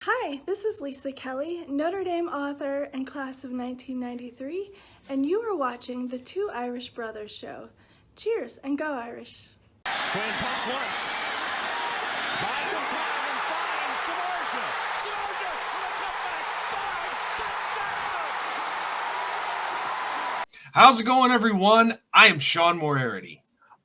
Hi, this is Lisa Kelly, Notre Dame author and class of 1993, and you are watching the Two Irish Brothers show. Cheers and go Irish. Quinn pumps once. Buys some time and finds Samardzija. Samardzija with a cutback. 5. Touchdown! How's it going, everyone? I am Sean Moriarty.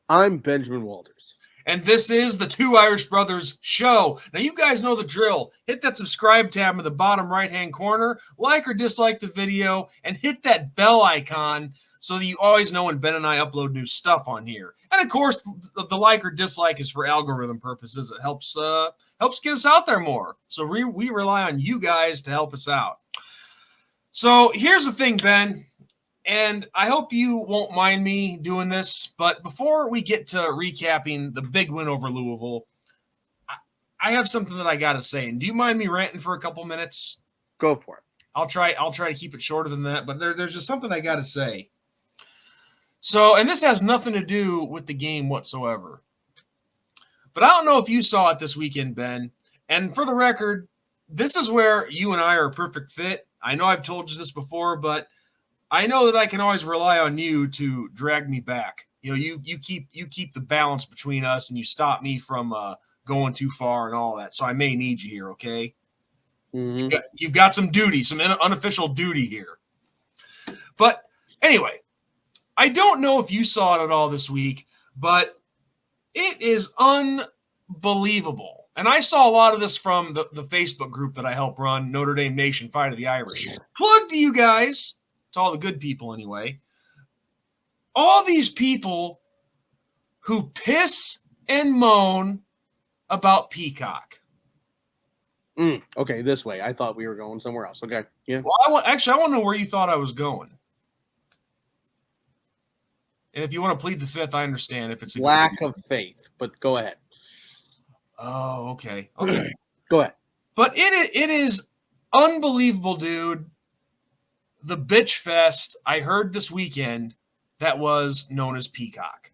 I'm Benjamin Walters. And this is the Two Irish Brothers show. Now, you guys know the drill. Hit that subscribe tab in the bottom right-hand corner, like or dislike the video, and hit that bell icon so that you always know when Ben and I upload new stuff on here. And, of course, the like or dislike is for algorithm purposes. It helps get us out there more. So we rely on you guys to help us out. So here's the thing, Ben. And I hope you won't mind me doing this, but before we get to recapping the big win over Louisville, I have something that I got to say. And do you mind me ranting for a couple minutes? Go for it. I'll try to keep it shorter than that, but there's just something I got to say. So, and this has nothing to do with the game whatsoever. But I don't know if you saw it this weekend, Ben. And for the record, this is where you and I are a perfect fit. I know I've told you this before, but I know that I can always rely on you to drag me back. You know, you keep the balance between us, and you stop me from going too far and all that. So I may need you here, okay? Mm-hmm. You've got some duty, some unofficial duty here. But anyway, I don't know if you saw it at all this week, but it is unbelievable. And I saw a lot of this from the Facebook group that I help run, Notre Dame Nation, Fight of the Irish. Plug to you guys. To all the good people anyway, all these people who piss and moan about Peacock. Okay, this way. I thought we were going somewhere else. Okay, yeah. Well, I want to know where you thought I was going. And if you want to plead the fifth, I understand if it's a lack of faith, but go ahead. Oh, okay. Go ahead. But it is unbelievable, dude. The bitch fest I heard this weekend that was known as Peacock.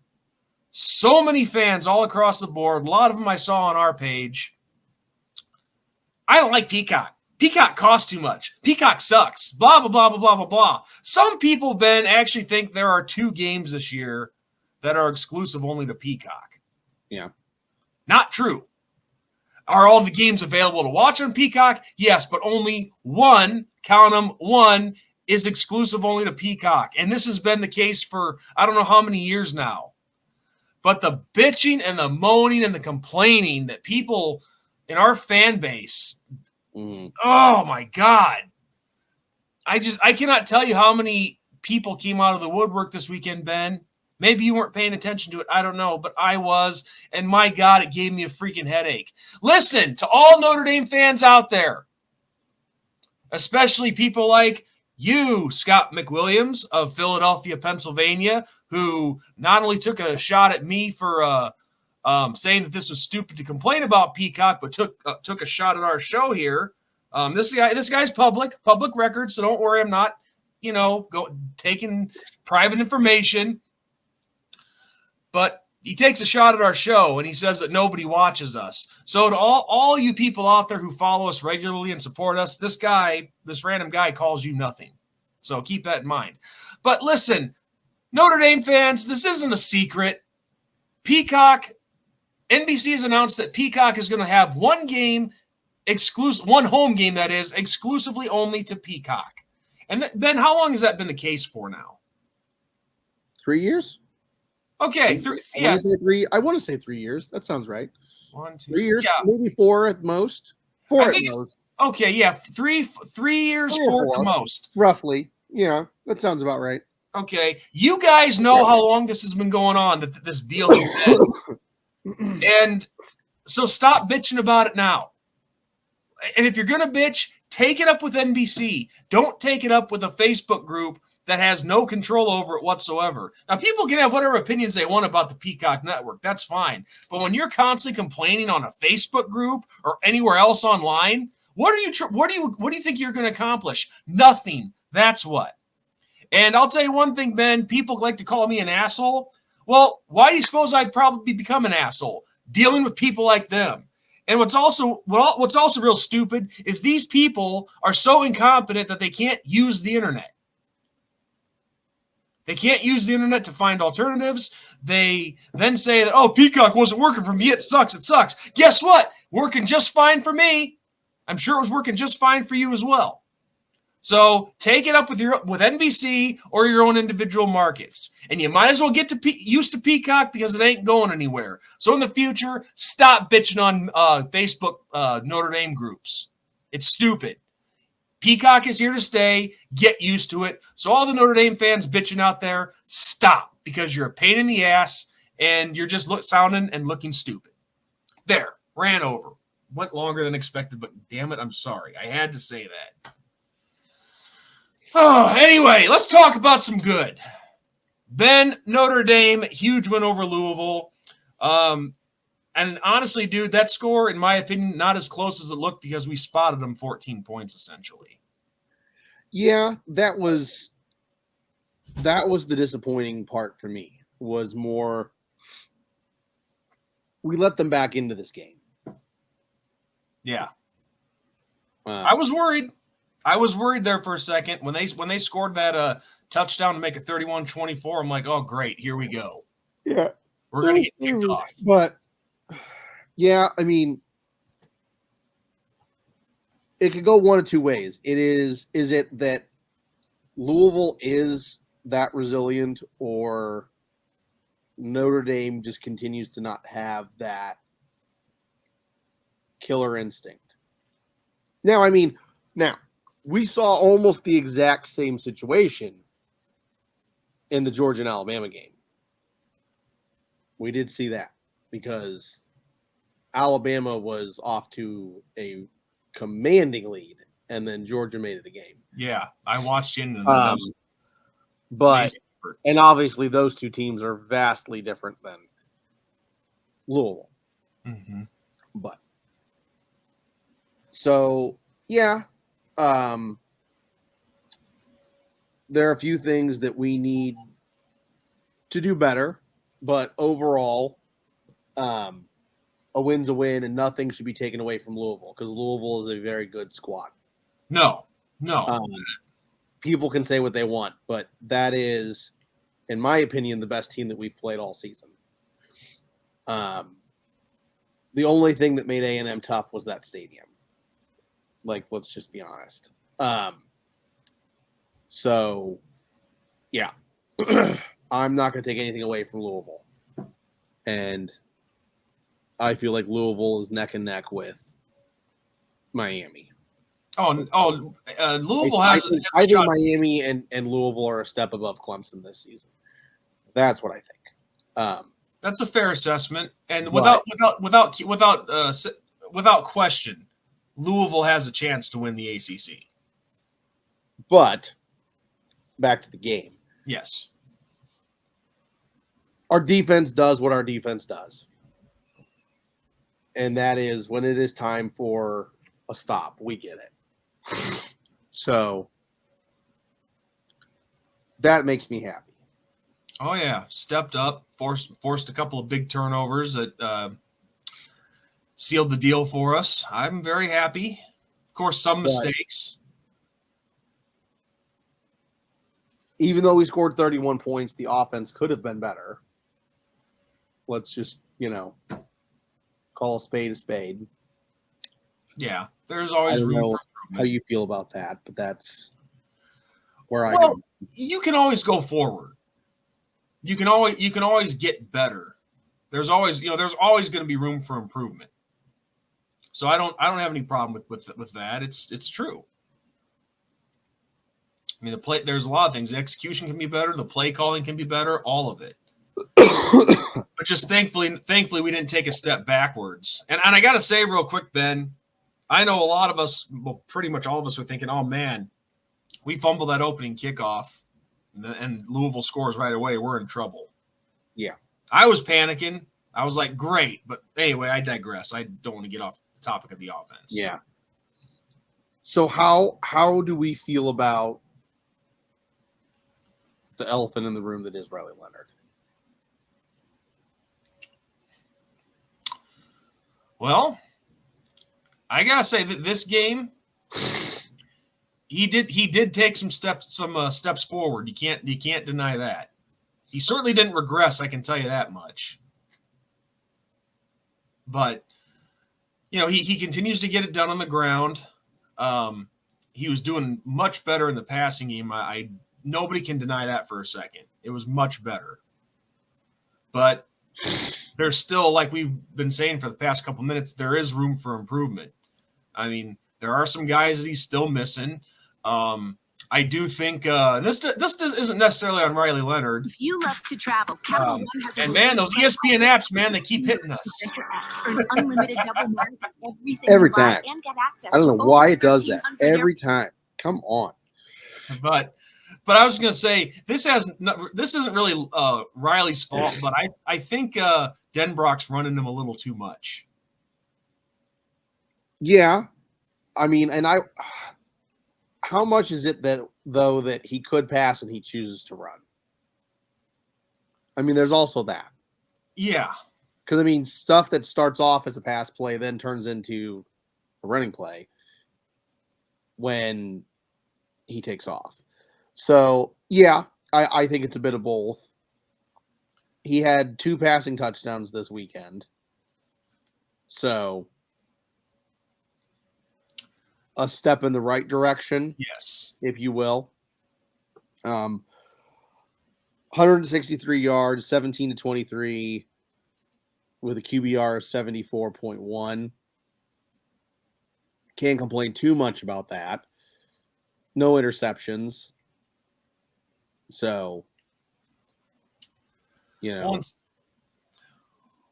So many fans all across the board. A lot of them I saw on our page. I don't like Peacock. Peacock costs too much. Peacock sucks. Blah, blah, blah, blah, blah, blah, blah. Some people, Ben, actually think there are 2 games this year that are exclusive only to Peacock. Yeah. Not true. Are all the games available to watch on Peacock? Yes, but only one, count them, one, is exclusive only to Peacock. And this has been the case for I don't know how many years now. But the bitching and the moaning and the complaining that people in our fan base, oh my God. I cannot tell you how many people came out of the woodwork this weekend, Ben. Maybe you weren't paying attention to it. I don't know, but I was. And my God, it gave me a freaking headache. Listen, to all Notre Dame fans out there, especially people like you, Scott McWilliams of Philadelphia, Pennsylvania, who not only took a shot at me for saying that this was stupid to complain about Peacock, but took a shot at our show here. This guy's public record, so don't worry, I'm not, taking private information. But he takes a shot at our show, and he says that nobody watches us. So to all you people out there who follow us regularly and support us, this random guy calls you nothing. So keep that in mind. But listen, Notre Dame fans, this isn't a secret. Peacock, NBC has announced that Peacock is going to have one home game that is exclusively only to Peacock. And Ben, how long has that been the case for now? 3 years? Okay, I want to say 3 years. That sounds right. 1, 2, 3 years, yeah. Maybe 4 at most. 4 at most. Okay, yeah, 3 years, 4 at the most. Roughly. Yeah, that sounds about right. Okay, you guys know how long this has been going on, that this deal has been. And so stop bitching about it now. And if you're going to bitch, take it up with NBC. Don't take it up with a Facebook group that has no control over it whatsoever. Now, people can have whatever opinions they want about the Peacock Network. That's fine. But when you're constantly complaining on a Facebook group or anywhere else online, what do you think you're going to accomplish? Nothing. That's what. And I'll tell you one thing, Ben. People like to call me an asshole. Well, why do you suppose I'd probably become an asshole? Dealing with people like them. And what's also real stupid is these people are so incompetent that they can't use the internet. They can't use the internet to find alternatives. They then say that, oh, Peacock wasn't working for me. It sucks. It sucks. Guess what? Working just fine for me. I'm sure it was working just fine for you as well. So take it up with NBC or your own individual markets. And you might as well get used to Peacock because it ain't going anywhere. So in the future, stop bitching on Facebook Notre Dame groups. It's stupid. Peacock is here to stay. Get used to it. So all the Notre Dame fans bitching out there, stop, because you're a pain in the ass and you're just sounding and looking stupid. There, ran over. Went longer than expected, but damn it, I'm sorry. I had to say that. Oh, anyway, let's talk about some good. Ben, Notre Dame, huge win over Louisville. And honestly, dude, that score, in my opinion, not as close as it looked because we spotted them 14 points, essentially. Yeah, that was the disappointing part for me, was more we let them back into this game. Yeah. I was worried. I was worried there for a second. When they scored that touchdown to make it 31-24, I'm like, oh, great, here we go. Yeah. We're going to get kicked off. But, yeah, I mean, it could go one of two ways. Is it that Louisville is that resilient, or Notre Dame just continues to not have that killer instinct? Now, we saw almost the exact same situation in the Georgia and Alabama game. We did see that because Alabama was off to a commanding lead, and then Georgia made it a game. Yeah, I watched it. But and obviously those two teams are vastly different than Louisville. Mm-hmm. But so yeah, there are a few things that we need to do better, but overall, a win's a win, and nothing should be taken away from Louisville because Louisville is a very good squad. No. People can say what they want, but that is, in my opinion, the best team that we've played all season. The only thing that made A&M tough was that stadium. Like, let's just be honest. So, yeah. I'm not going to take anything away from Louisville. And I feel like Louisville is neck and neck with Miami. Louisville I has. I think Miami and Louisville are a step above Clemson this season. That's what I think. That's a fair assessment, and without question, Louisville has a chance to win the ACC. But back to the game. Yes, our defense does what our defense does, and that is when it is time for a stop, we get it. So that makes me happy. Oh yeah, stepped up, forced a couple of big turnovers that sealed the deal for us. I'm very happy. Of course, some mistakes. Even though we scored 31 points, the offense could have been better. Let's just, call a spade a spade. Yeah, there's always room for improvement. How you feel about that, but that's where I go. You can always go forward. You can always get better. There's always going to be room for improvement. So I don't have any problem with that. It's true. I mean, there's a lot of things. The execution can be better, the play calling can be better, all of it. But just thankfully we didn't take a step backwards. And I got to say real quick, Ben, I know a lot of us, well, pretty much all of us were thinking, oh man, we fumbled that opening kickoff and Louisville scores right away. We're in trouble. Yeah. I was panicking. I was like, great. But anyway, I digress. I don't want to get off the topic of the offense. Yeah. So how do we feel about the elephant in the room that is Riley Leonard? Well, I gotta say that this game, he did take some steps forward. You can't deny that. He certainly didn't regress. I can tell you that much. But he continues to get it done on the ground. He was doing much better in the passing game. Nobody can deny that for a second. It was much better. But there's still, like we've been saying for the past couple minutes, there is room for improvement. I mean, there are some guys that he's still missing. I do think this isn't necessarily on Riley Leonard. If you love to travel, Capital One has and man, those ESPN apps, man, they keep hitting us. Earn unlimited double miles on everything Every you buy time. and get access I don't to know why over it does that 1,300 every time. Come on. But I was going to say this isn't really Riley's fault, but I think Denbrock's running him a little too much. Yeah, I mean, and how much is it that he could pass and he chooses to run? I mean, there's also that. Yeah. Because, I mean, stuff that starts off as a pass play then turns into a running play when he takes off. So, yeah, I think it's a bit of both. He had 2 passing touchdowns this weekend. So, a step in the right direction. Yes. If you will. 163 yards, 17 to 23 with a QBR of 74.1. Can't complain too much about that. No interceptions. So,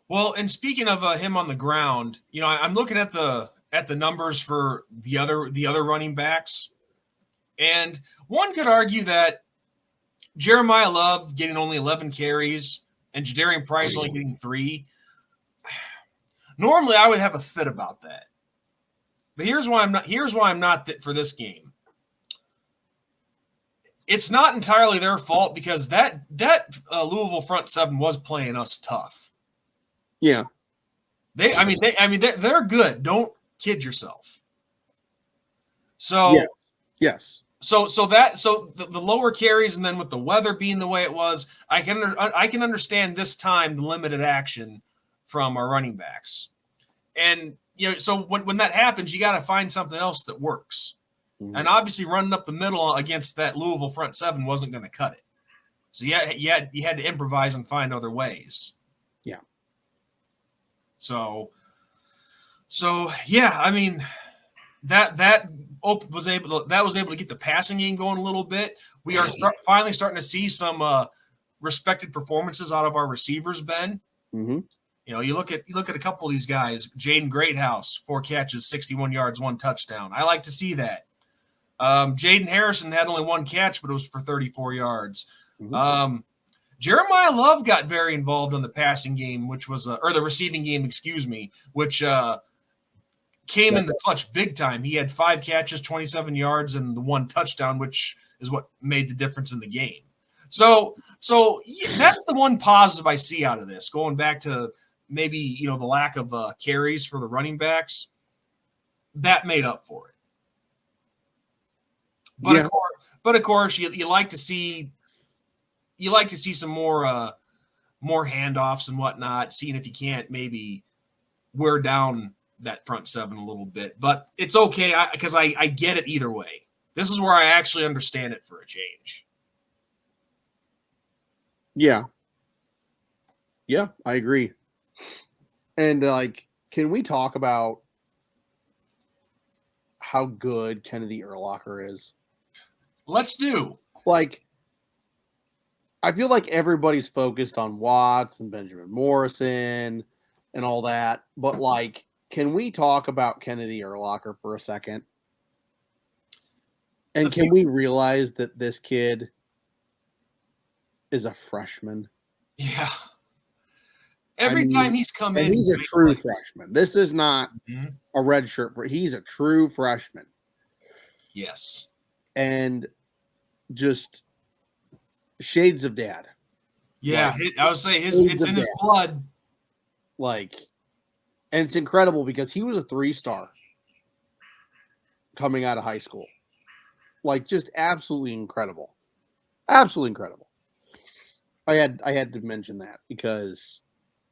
Well, and speaking of him on the ground, I'm looking at the numbers for the other running backs, and one could argue that Jeremiah Love getting only 11 carries and Jadarian Price only getting 3. Normally, I would have a fit about that, but here's why I'm not for this game. It's not entirely their fault because that Louisville front 7 was playing us tough. Yeah, they're good. Don't kid yourself. So yes. So the lower carries, and then with the weather being the way it was, I can understand this time the limited action from our running backs, and so when that happens, you got to find something else that works. Mm-hmm. And obviously, running up the middle against that Louisville front 7 wasn't going to cut it. So you had to improvise and find other ways. Yeah. So yeah, I mean that was able to get the passing game going a little bit. We are finally starting to see some respected performances out of our receivers, Ben. Mm-hmm. You look at a couple of these guys. Jaden Greathouse, 4 catches, 61 yards, 1 touchdown. I like to see that. Jaden Harrison had only 1 catch, but it was for 34 yards. Mm-hmm. Jeremiah Love got very involved in the passing game, which was or the receiving game, excuse me, which came in the clutch big time. He had 5 catches, 27 yards, and the 1 touchdown, which is what made the difference in the game. So yeah, that's the one positive I see out of this. Going back to maybe the lack of carries for the running backs, that made up for it. But of course, you like to see some more handoffs and whatnot, seeing if you can't maybe wear down that front 7 a little bit. But it's okay because I get it either way. This is where I actually understand it for a change. Yeah, I agree. And can we talk about how good Kennedy Urlacher is? Let's do. I feel like everybody's focused on Watts and Benjamin Morrison and all that, but can we talk about Kennedy Urlacher for a second? And can we realize that this kid is a freshman? Yeah. Every time he's come in, he's a true freshman. This is not a red shirt. He's a true freshman. Yes. And just shades of dad. Yeah, I would say it's in his blood. And it's incredible because he was a 3-star coming out of high school. Like, just absolutely incredible. Absolutely incredible. I had to mention that because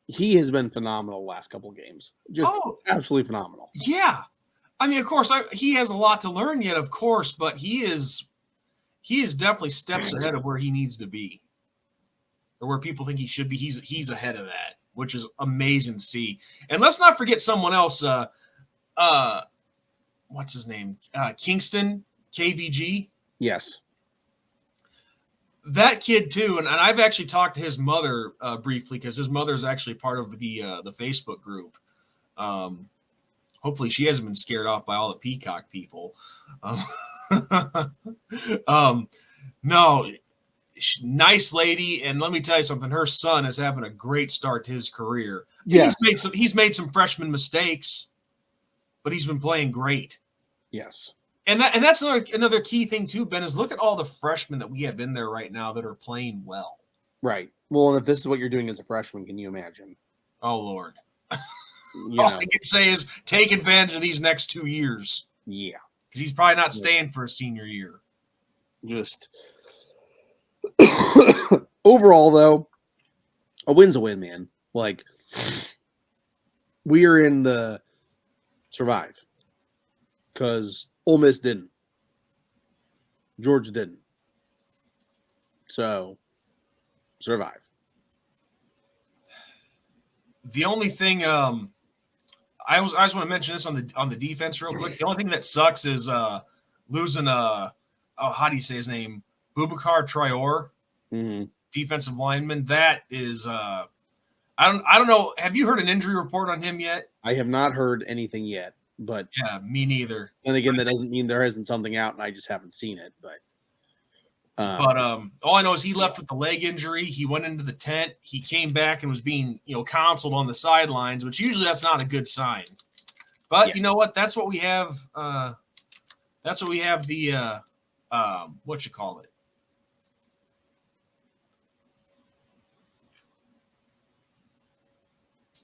he has been phenomenal the last couple of games. Just absolutely phenomenal. Yeah. I mean, of course, he has a lot to learn yet, of course, but he is definitely steps ahead of where he needs to be, or where people think he should be. He's ahead of that, which is amazing to see. And let's not forget someone else. What's his name? Kingston, KVG. Yes. That kid too, and I've actually talked to his mother briefly because his mother is actually part of the Facebook group. Hopefully, she hasn't been scared off by all the Peacock people. No, nice lady, and let me tell you something. Her son is having a great start to his career. Yes, he's made some freshman mistakes, but he's been playing great. Yes. And that's another key thing too, Ben, is look at all the freshmen that we have in there right now that are playing well. Right. Well, and if this is what you're doing as a freshman, can you imagine? Oh, Lord. All I can say is take advantage of these next 2 years. Yeah. Because he's probably not staying for a senior year. Just overall, though, a win's a win, man. Like, we are in the survive because Ole Miss didn't. Georgia didn't. So, survive. The only thing I just want to mention this on the defense real quick. The only thing that sucks is losing how do you say his name? Boubacar Traore, defensive lineman. That is I don't know. Have you heard an injury report on him yet? I have not heard anything yet, but yeah, me neither. And again, that doesn't mean there isn't something out and I just haven't seen it. But all I know is he left with the leg injury. He went into the tent. He came back and was being counseled on the sidelines, which usually that's not a good sign. But you know what? That's what we have. That's what we have. The what you call it?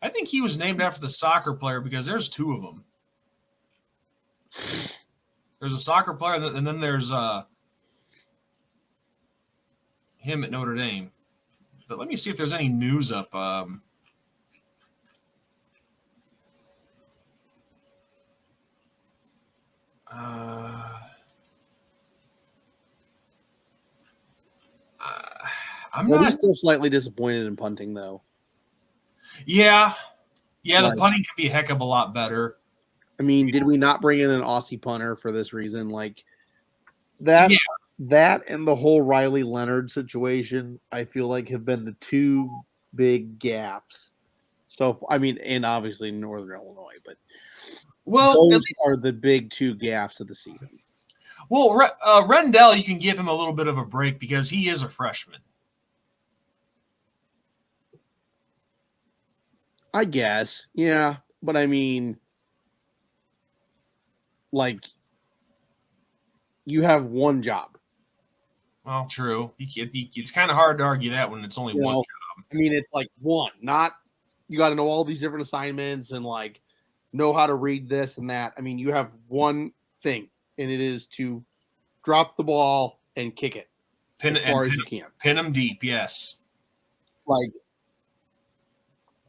I think he was named after the soccer player because there's two of them. There's a soccer player, and then there's him at Notre Dame. But let me see if there's any news up. I'm not still slightly disappointed in punting, though. Yeah, the punting could be a heck of a lot better. I mean, did we not bring in an Aussie punter for this reason? Like that. Yeah. That and the whole Riley Leonard situation, I feel like have been the two big gaffes. So, I mean, and obviously Northern Illinois, but those are the big two gaffes of the season. Well, Rendell, you can give him a little bit of a break because he is a freshman. I guess, yeah, but I mean, like, you have one job. Well, true. It's kind of hard to argue that when it's only one job. I mean, it's like one, not you got to know all these different assignments and like know how to read this and that. I mean, you have one thing, and it is to drop the ball and kick it as far as you can. Pin them deep, yes. Like,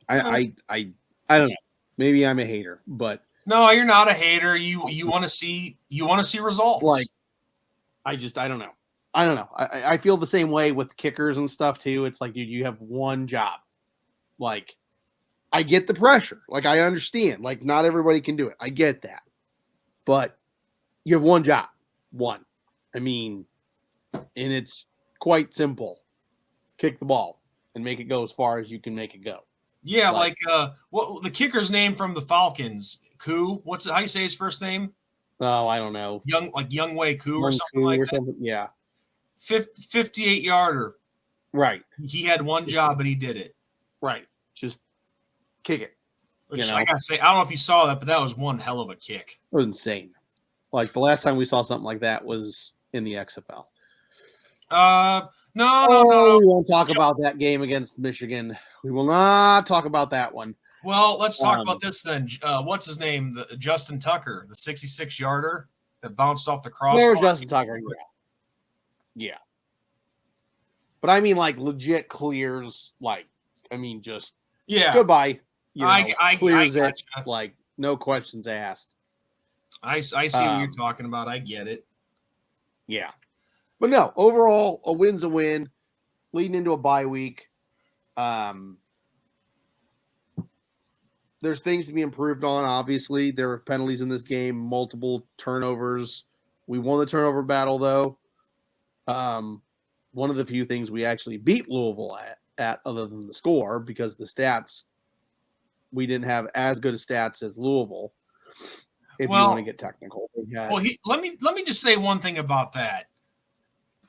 I don't know. Maybe I'm a hater, but no, you're not a hater. You want to see results. Like, I don't know. I don't know. I feel the same way with kickers and stuff too. It's like, dude, you have one job. Like, I get the pressure. Like, I understand. Like, not everybody can do it. I get that. But you have one job. One. I mean, and it's quite simple. Kick the ball and make it go as far as you can make it go. Yeah, like what the kicker's name from the Falcons? Koo. How you say his first name? Oh, I don't know. Young Wei Koo or something like that. Yeah. 58-yarder. Right. He had one job and he did it. Right. Just kick it. Which I gotta say, I don't know if you saw that, but that was one hell of a kick. It was insane. Like the last time we saw something like that was in the XFL. No. We won't talk about that game against Michigan. We will not talk about that one. Well, let's talk about this then. What's his name? Justin Tucker, the 66-yarder. that bounced off the There's crossbar. Justin Tucker. Yeah. But I mean, like, legit clears, like, I mean, just Yeah, goodbye. You know, I clears it, gotcha. like, no questions asked. I see what you're talking about. I get it. Yeah. But no, overall, a win's a win, leading into a bye week. There's things to be improved on, obviously. There were penalties in this game, multiple turnovers. We won the turnover battle, though. One of the few things we actually beat Louisville at other than the score, because the stats, we didn't have as good a stats as Louisville, if you want to get technical. Let me just say one thing about that.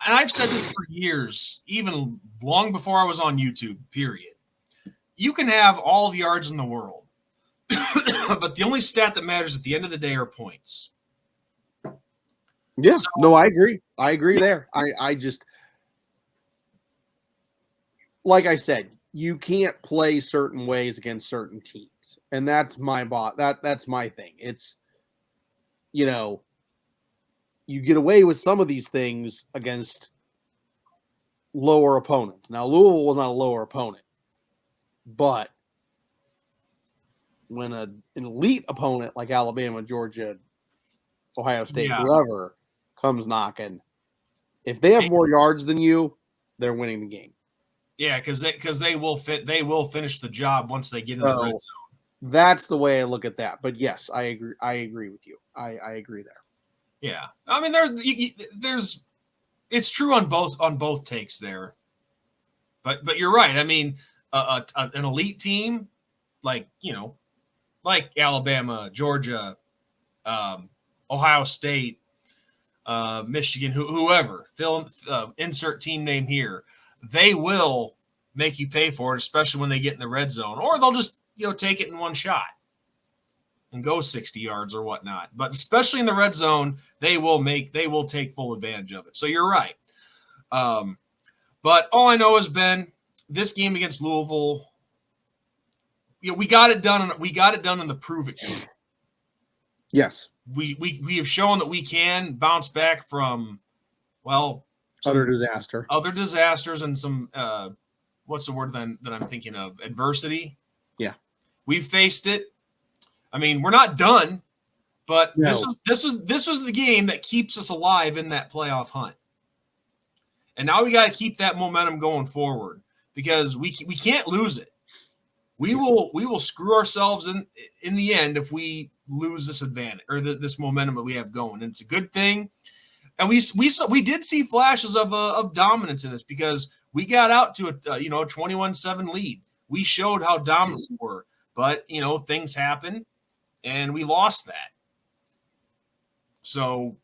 And I've said this for years, even long before I was on YouTube, period. You can have all the yards in the world, but the only stat that matters at the end of the day are points. Yeah, no, I agree. I agree there. I just, like I said, you can't play certain ways against certain teams. And that's that's my thing. It's, you know, you get away with some of these things against lower opponents. Now, Louisville was not a lower opponent, but when an elite opponent like Alabama, Georgia, Ohio State, whoever comes knocking, if they have more yards than you, they're winning the game. Yeah, because they will finish the job once they get in the red zone. That's the way I look at that. But yes, I agree. I agree with you. I agree there. Yeah, I mean there's it's true on both takes there. But you're right. I mean, an elite team like like Alabama, Georgia, Ohio State, Michigan, whoever, insert team name here, they will make you pay for it, especially when they get in the red zone, or they'll just take it in one shot and go 60 yards or whatnot. But especially in the red zone, they will take full advantage of it. So you're right. But all I know is, Ben, this game against Louisville, we got it done. We got it done in the prove it game. Yes. We have shown that we can bounce back from, other disasters and some what's the word then that I'm thinking of? Adversity. Yeah. We've faced it. I mean, we're not done, but this was the game that keeps us alive in that playoff hunt. And now we got to keep that momentum going forward, because we can't lose it. We will screw ourselves in the end if we lose this advantage or this momentum that we have going. And it's a good thing. And we did see flashes of dominance in this, because we got out to a 21-7 lead. We showed how dominant we were, but things happen and we lost that. So,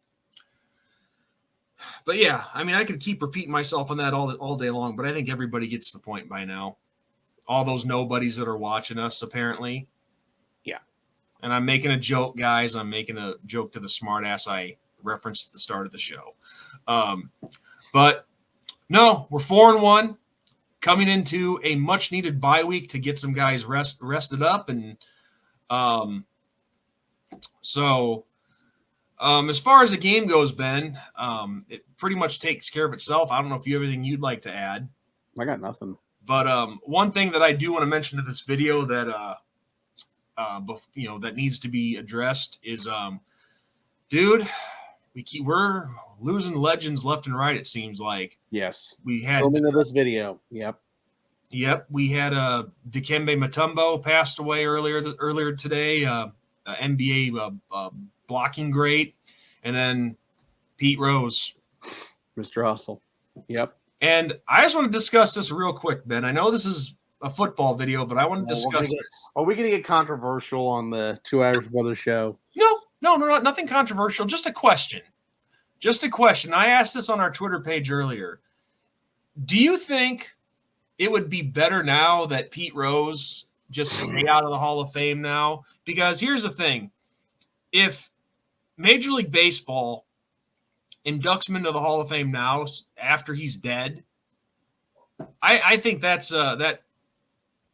but yeah, I mean, I could keep repeating myself on that all day long, but I think everybody gets the point by now. All those nobodies that are watching us, apparently. Yeah. And I'm making a joke, guys. I'm making a joke to the smartass I referenced at the start of the show. But no, we're 4-1, coming into a much needed bye week to get some guys rested up. And so as far as the game goes, Ben, it pretty much takes care of itself. I don't know if you have anything you'd like to add. I got nothing. But one thing that I do want to mention to this video that that needs to be addressed is, dude, we're losing legends left and right. It seems like. Yes. We had filming of this video. Yep. We had Dikembe Mutombo passed away earlier today. NBA blocking great, and then Pete Rose, Mr. Hustle. Yep. And I just want to discuss this real quick, Ben. I know this is a football video, but I want to discuss this. Are we going to get controversial on the Two Irish Brothers show? No, nothing controversial. Just a question. I asked this on our Twitter page earlier. Do you think it would be better now that Pete Rose just stay out of the Hall of Fame now? Because here's the thing. If Major League Baseball inducts him into the Hall of Fame now after he's dead, I think that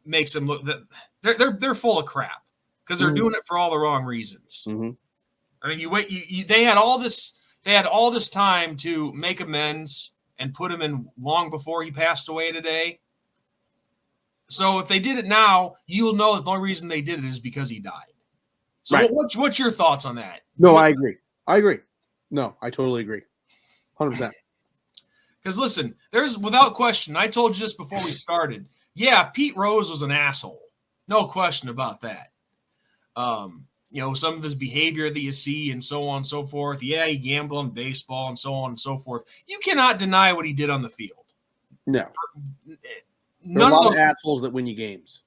makes them look that they're full of crap, because they're doing it for all the wrong reasons. Mm-hmm. I mean, they had all this time to make amends and put him in long before he passed away today. So if they did it now, you'll know that the only reason they did it is because he died. So Right. what's your thoughts on that? No, I agree. No, I totally agree. 100%. Because listen, there's without question, I told you this before we started. Yeah, Pete Rose was an asshole. No question about that. Some of his behavior that you see and so on and so forth. Yeah, he gambled on baseball and so on and so forth. You cannot deny what he did on the field. No. There are None a lot of those of assholes that win you games.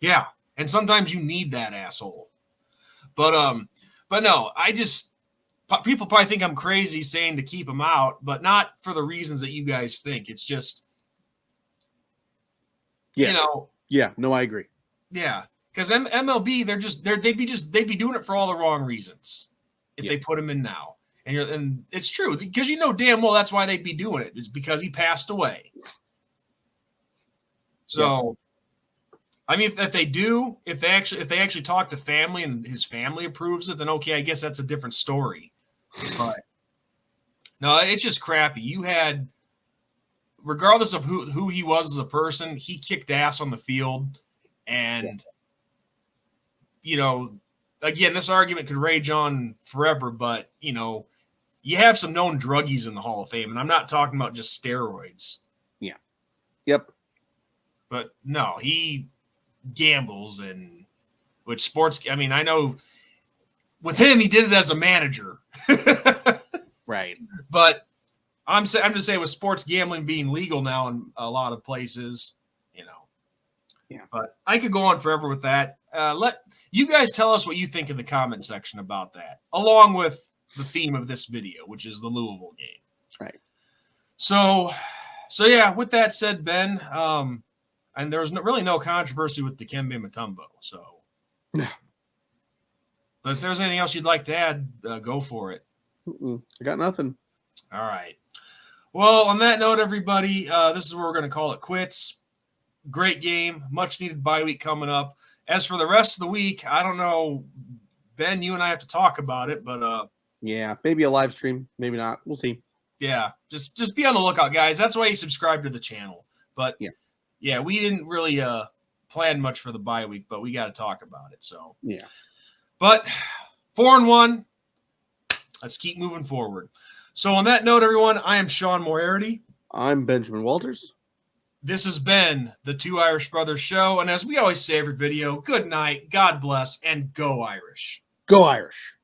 Yeah, and sometimes you need that asshole. But no, people probably think I'm crazy saying to keep him out, but not for the reasons that you guys think. It's just, Yes. Yeah, no, I agree. Yeah, because MLB, they'd be doing it for all the wrong reasons if they put him in now. And it's true because damn well that's why they'd be doing it. It's because he passed away. So, I mean, if they actually talk to family and his family approves it, then okay, I guess that's a different story. But no, it's just crappy. You had, regardless of who he was as a person, he kicked ass on the field, and again, this argument could rage on forever. But you have some known druggies in the Hall of Fame, and I'm not talking about just steroids. Yeah. Yep. But no, he gambles and with sports. I mean, I know with him, he did it as a manager. Right. But I'm just saying with sports gambling being legal now in a lot of places, Yeah. But I could go on forever with that. Let you guys tell us what you think in the comment section about that, along with the theme of this video, which is the Louisville game. Right. So yeah, with that said, Ben, and there was really no controversy with Dikembe Mutombo. So, no. But if there's anything else you'd like to add, go for it. I got nothing. All right. Well, on that note, everybody, this is where we're going to call it quits. Great game, much needed bye week coming up. As for the rest of the week, I don't know, Ben. You and I have to talk about it, but yeah, maybe a live stream, maybe not. We'll see. Yeah, just be on the lookout, guys. That's why you subscribe to the channel. But yeah, we didn't really plan much for the bye week, but we got to talk about it. So yeah, but 4-1. Let's keep moving forward. So on that note, everyone, I am Sean Moriarty. I'm Benjamin Walters. This has been the Two Irish Brothers Show. And as we always say every video, good night, God bless, and go Irish. Go Irish.